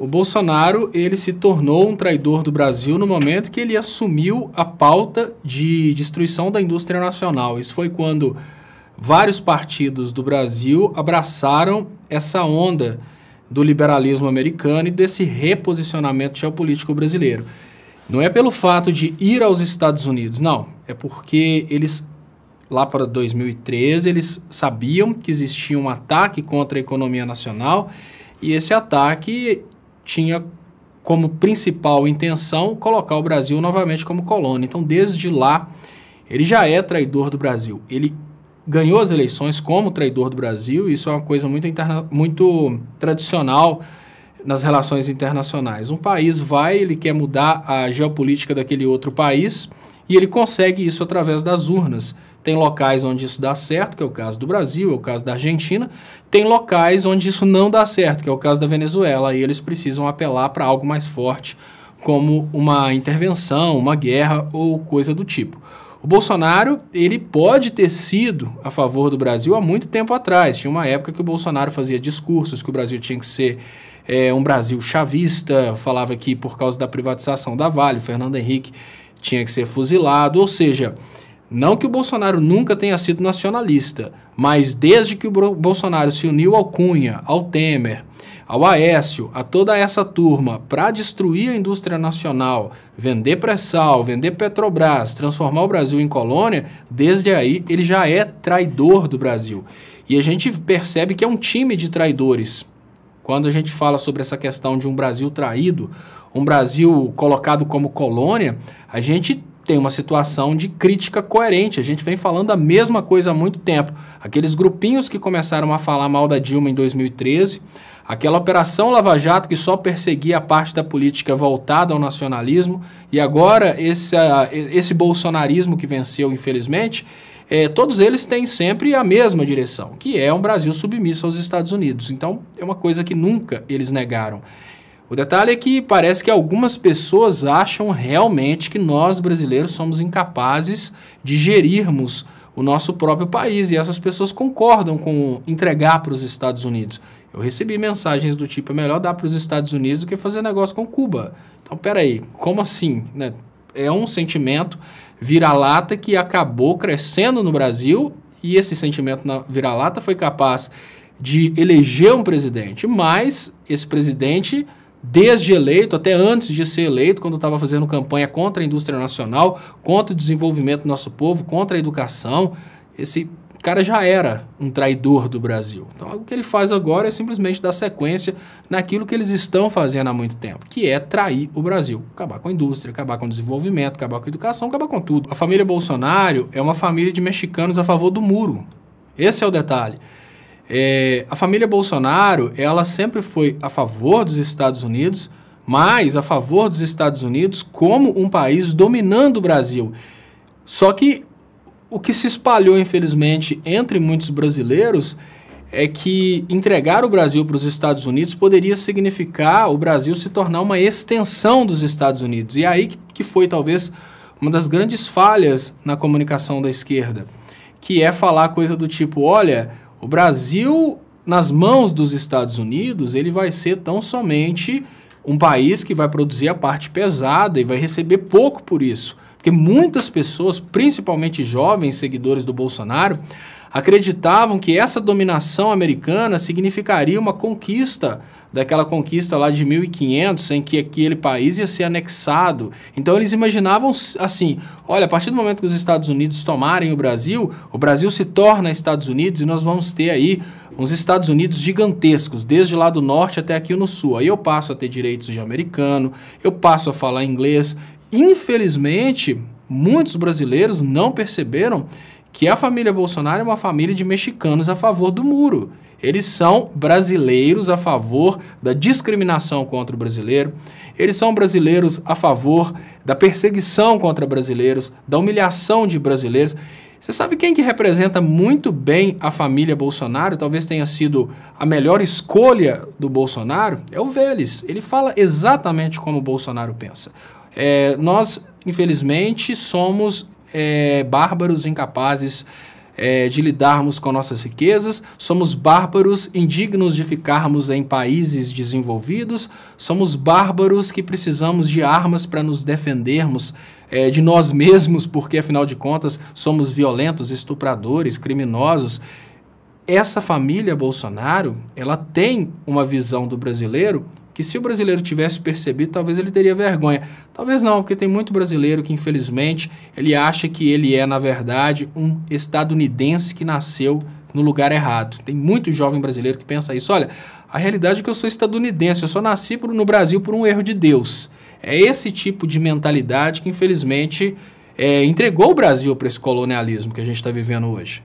o Bolsonaro ele se tornou um traidor do Brasil no momento que ele assumiu a pauta de destruição da indústria nacional. Isso foi quando vários partidos do Brasil abraçaram essa onda do liberalismo americano e desse reposicionamento geopolítico brasileiro. Não é pelo fato de ir aos Estados Unidos, não. É porque eles, lá para 2013, eles sabiam que existia um ataque contra a economia nacional e esse ataque tinha como principal intenção colocar o Brasil novamente como colônia. Então, desde lá, ele já é traidor do Brasil. Ele ganhou as eleições como traidor do Brasil, isso é uma coisa muito tradicional nas relações internacionais. Um país ele quer mudar a geopolítica daquele outro país e ele consegue isso através das urnas. Tem locais onde isso dá certo, que é o caso do Brasil, é o caso da Argentina. Tem locais onde isso não dá certo, que é o caso da Venezuela. E eles precisam apelar para algo mais forte, como uma intervenção, uma guerra ou coisa do tipo. O Bolsonaro, ele pode ter sido a favor do Brasil há muito tempo atrás. Tinha uma época que o Bolsonaro fazia discursos que o Brasil tinha que ser um Brasil chavista, falava que por causa da privatização da Vale, Fernando Henrique tinha que ser fuzilado, ou seja, não que o Bolsonaro nunca tenha sido nacionalista, mas desde que o Bolsonaro se uniu ao Cunha, ao Temer, ao Aécio, a toda essa turma para destruir a indústria nacional, vender pré-sal, vender Petrobras, transformar o Brasil em colônia, desde aí ele já é traidor do Brasil. E a gente percebe que é um time de traidores. Quando a gente fala sobre essa questão de um Brasil traído, um Brasil colocado como colônia, a gente tem uma situação de crítica coerente. A gente vem falando a mesma coisa há muito tempo. Aqueles grupinhos que começaram a falar mal da Dilma em 2013, aquela Operação Lava Jato que só perseguia a parte da política voltada ao nacionalismo, e agora esse bolsonarismo que venceu, infelizmente, todos eles têm sempre a mesma direção, que é um Brasil submisso aos Estados Unidos. Então, é uma coisa que nunca eles negaram. O detalhe é que parece que algumas pessoas acham realmente que nós, brasileiros, somos incapazes de gerirmos o nosso próprio país, e essas pessoas concordam com entregar para os Estados Unidos. Eu recebi mensagens do tipo, é melhor dar para os Estados Unidos do que fazer negócio com Cuba. Então, peraí, como assim? Né? É um sentimento vira-lata que acabou crescendo no Brasil, e esse sentimento na vira-lata foi capaz de eleger um presidente, mas esse presidente, desde eleito, até antes de ser eleito, quando estava fazendo campanha contra a indústria nacional, contra o desenvolvimento do nosso povo, contra a educação, esse cara já era um traidor do Brasil. Então, o que ele faz agora é simplesmente dar sequência naquilo que eles estão fazendo há muito tempo, que é trair o Brasil. Acabar com a indústria, acabar com o desenvolvimento, acabar com a educação, acabar com tudo. A família Bolsonaro é uma família de mexicanos a favor do muro. Esse é o detalhe. A família Bolsonaro, ela sempre foi a favor dos Estados Unidos, mas a favor dos Estados Unidos como um país dominando o Brasil. Só que o que se espalhou, infelizmente, entre muitos brasileiros é que entregar o Brasil para os Estados Unidos poderia significar o Brasil se tornar uma extensão dos Estados Unidos. E aí que foi, talvez, uma das grandes falhas na comunicação da esquerda, que é falar coisa do tipo, olha, o Brasil, nas mãos dos Estados Unidos, ele vai ser tão somente um país que vai produzir a parte pesada e vai receber pouco por isso. Porque muitas pessoas, principalmente jovens seguidores do Bolsonaro, acreditavam que essa dominação americana significaria uma conquista, daquela conquista lá de 1500, em que aquele país ia ser anexado. Então eles imaginavam assim, olha, a partir do momento que os Estados Unidos tomarem o Brasil se torna Estados Unidos e nós vamos ter aí uns Estados Unidos gigantescos, desde lá do norte até aqui no sul. Aí eu passo a ter direitos de americano, eu passo a falar inglês. Infelizmente, muitos brasileiros não perceberam que a família Bolsonaro é uma família de mexicanos a favor do muro. Eles são brasileiros a favor da discriminação contra o brasileiro, eles são brasileiros a favor da perseguição contra brasileiros, da humilhação de brasileiros. Você sabe quem que representa muito bem a família Bolsonaro? Talvez tenha sido a melhor escolha do Bolsonaro? É o Vélez. Ele fala exatamente como o Bolsonaro pensa. Nós, infelizmente, somos bárbaros, incapazes de lidarmos com nossas riquezas, somos bárbaros indignos de ficarmos em países desenvolvidos, somos bárbaros que precisamos de armas para nos defendermos de nós mesmos, porque afinal de contas somos violentos, estupradores, criminosos. Essa família Bolsonaro, ela tem uma visão do brasileiro que, se o brasileiro tivesse percebido, talvez ele teria vergonha. Talvez não, porque tem muito brasileiro que, infelizmente, ele acha que ele é, na verdade, um estadunidense que nasceu no lugar errado. Tem muito jovem brasileiro que pensa isso. Olha, a realidade é que eu sou estadunidense, eu só nasci no Brasil por um erro de Deus. É esse tipo de mentalidade que, infelizmente, entregou o Brasil para esse colonialismo que a gente está vivendo hoje.